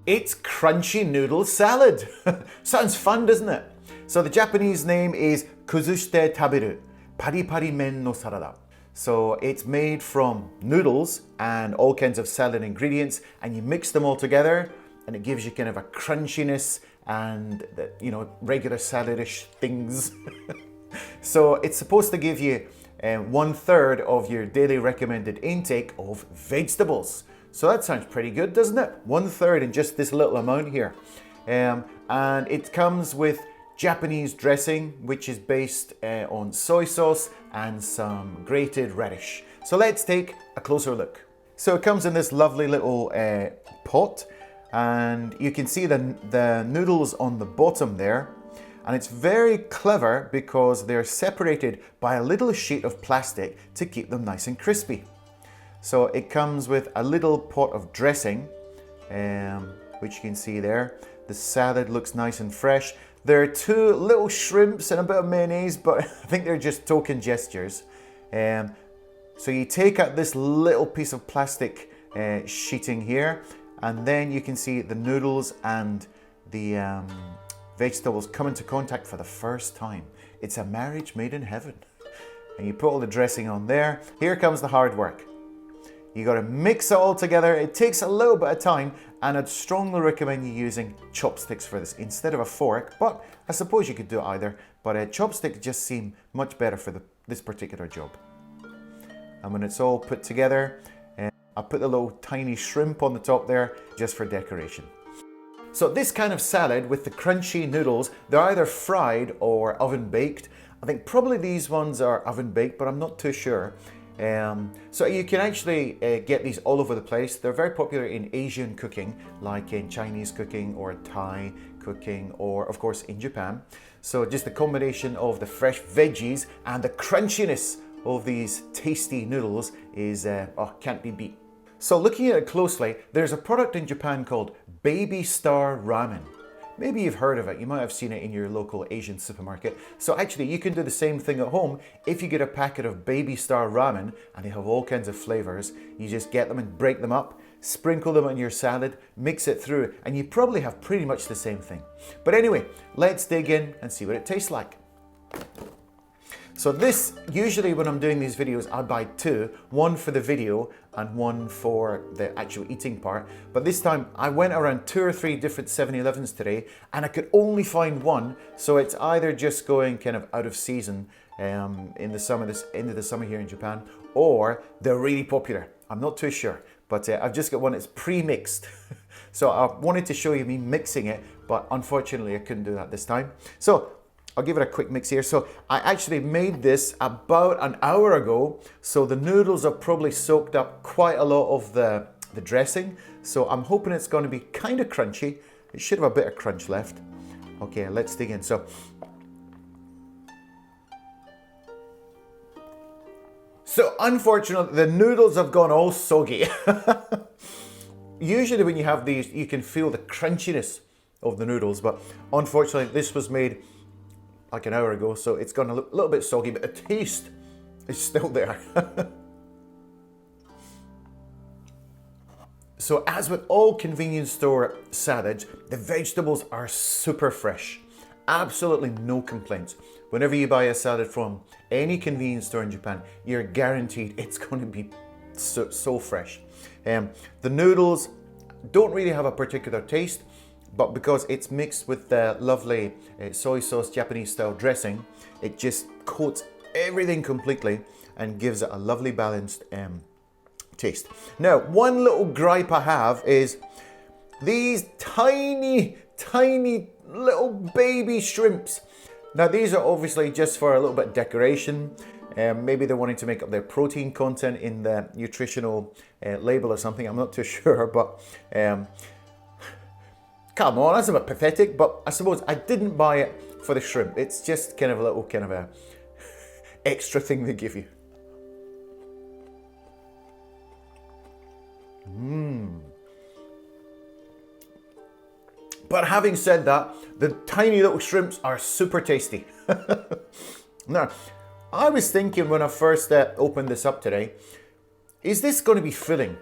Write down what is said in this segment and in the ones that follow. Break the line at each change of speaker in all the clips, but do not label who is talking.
It's crunchy noodle salad. Sounds fun, doesn't it? So the Japanese name is kuzushite taberu pari pari men no sarada. So it's made from noodles and all kinds of salad ingredients, and you mix them all together and it gives you kind of a crunchiness and, regular saladish things. So it's supposed to give you 1/3 of your daily recommended intake of vegetables. So that sounds pretty good, doesn't it? 1/3 in just this little amount here. And it comes with Japanese dressing, which is based on soy sauce and some grated radish. So let's take a closer look. So it comes in this lovely little pot, and you can see the noodles on the bottom there. And it's very clever because they're separated by a little sheet of plastic to keep them nice and crispy. So it comes with a little pot of dressing, which you can see there. The salad looks nice and fresh. There are 2 little shrimps and a bit of mayonnaise, but I think they're just token gestures. So you take out this little piece of plastic sheeting here, and then you can see the noodles and the vegetables come into contact for the first time. It's a marriage made in heaven. And you put all the dressing on there. Here comes the hard work. You got to mix it all together. It takes a little bit of time, and I'd strongly recommend you using chopsticks for this instead of a fork, but I suppose you could do either, but chopsticks just seem much better for this particular job. And when it's all put together, I'll put the little tiny shrimp on the top there just for decoration. So this kind of salad with the crunchy noodles, they're either fried or oven baked. I think probably these ones are oven baked, but I'm not too sure. So you can actually get these all over the place. They're very popular in Asian cooking, like in Chinese cooking or Thai cooking, or of course in Japan. So just the combination of the fresh veggies and the crunchiness of these tasty noodles is, can't be beat. So looking at it closely, there's a product in Japan called Baby Star Ramen. Maybe you've heard of it, you might have seen it in your local Asian supermarket. So actually you can do the same thing at home. If you get a packet of Baby Star Ramen, and they have all kinds of flavors, you just get them and break them up, sprinkle them on your salad, mix it through, and you probably have pretty much the same thing. But anyway, let's dig in and see what it tastes like. So this, usually when I'm doing these videos, I buy 2, one for the video and one for the actual eating part. But this time I went around 2 or 3 different 7-Elevens today, and I could only find one. So it's either just going kind of out of season in the summer, this end of the summer here in Japan, or they're really popular. I'm not too sure, but I've just got one that's pre-mixed. So I wanted to show you me mixing it, but unfortunately I couldn't do that this time. So I'll give it a quick mix here. So I actually made this about an hour ago. So the noodles have probably soaked up quite a lot of the dressing. So I'm hoping it's going to be kind of crunchy. It should have a bit of crunch left. Okay, let's dig in. So unfortunately, the noodles have gone all soggy. Usually when you have these, you can feel the crunchiness of the noodles, but unfortunately this was made like an hour ago, so it's gone a little bit soggy, but the taste is still there. So as with all convenience store salads, the vegetables are super fresh. Absolutely no complaints. Whenever you buy a salad from any convenience store in Japan, you're guaranteed it's going to be so fresh. The noodles don't really have a particular taste, but because it's mixed with the lovely soy sauce Japanese style dressing, it just coats everything completely and gives it a lovely balanced taste. Now, one little gripe I have is these tiny little baby shrimps. Now these are obviously just for a little bit of decoration. Maybe they're wanting to make up their protein content in the nutritional label or something. I'm not too sure, but come on, that's a bit pathetic, but I suppose I didn't buy it for the shrimp. It's just kind of a little kind of a extra thing they give you. But having said that, the tiny little shrimps are super tasty. Now, I was thinking when I first opened this up today, is this going to be filling?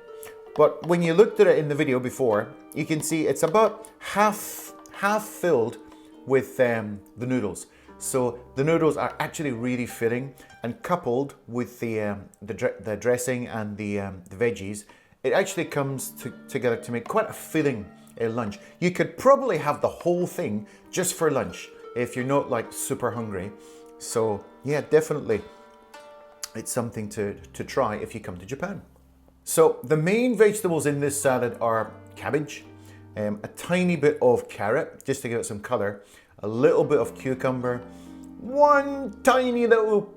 But when you looked at it in the video before, you can see it's about half filled with the noodles. So the noodles are actually really filling, and coupled with the dressing and the veggies, it actually comes together to make quite a filling lunch. You could probably have the whole thing just for lunch if you're not like super hungry. So yeah, definitely it's something to try if you come to Japan. So the main vegetables in this salad are cabbage, a tiny bit of carrot, just to give it some color, a little bit of cucumber, one tiny little,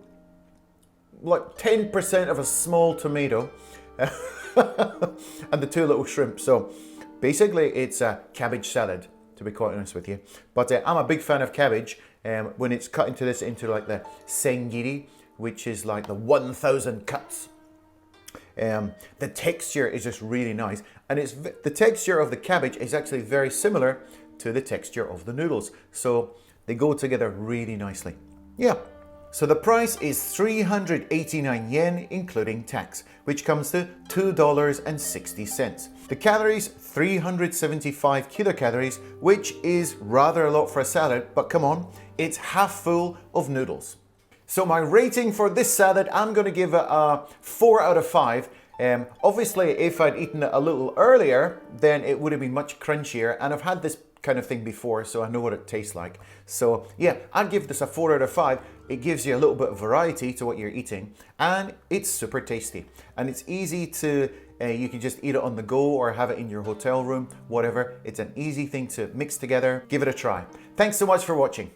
like 10% of a small tomato, and the 2 little shrimp. So basically it's a cabbage salad, to be quite honest with you. But I'm a big fan of cabbage when it's cut into like the sengiri, which is like the 1,000 cuts. The texture is just really nice, and the texture of the cabbage is actually very similar to the texture of the noodles, so they go together really nicely. Yeah, so the price is 389 yen including tax, which comes to $2.60. The calories, 375 kilocalories, which is rather a lot for a salad, but come on, it's half full of noodles. So my rating for this salad, I'm going to give it a 4 out of 5. Obviously, if I'd eaten it a little earlier, then it would have been much crunchier. And I've had this kind of thing before, so I know what it tastes like. So yeah, I'd give this a 4 out of 5. It gives you a little bit of variety to what you're eating. And it's super tasty. And it's easy to, you can just eat it on the go or have it in your hotel room, whatever. It's an easy thing to mix together. Give it a try. Thanks so much for watching.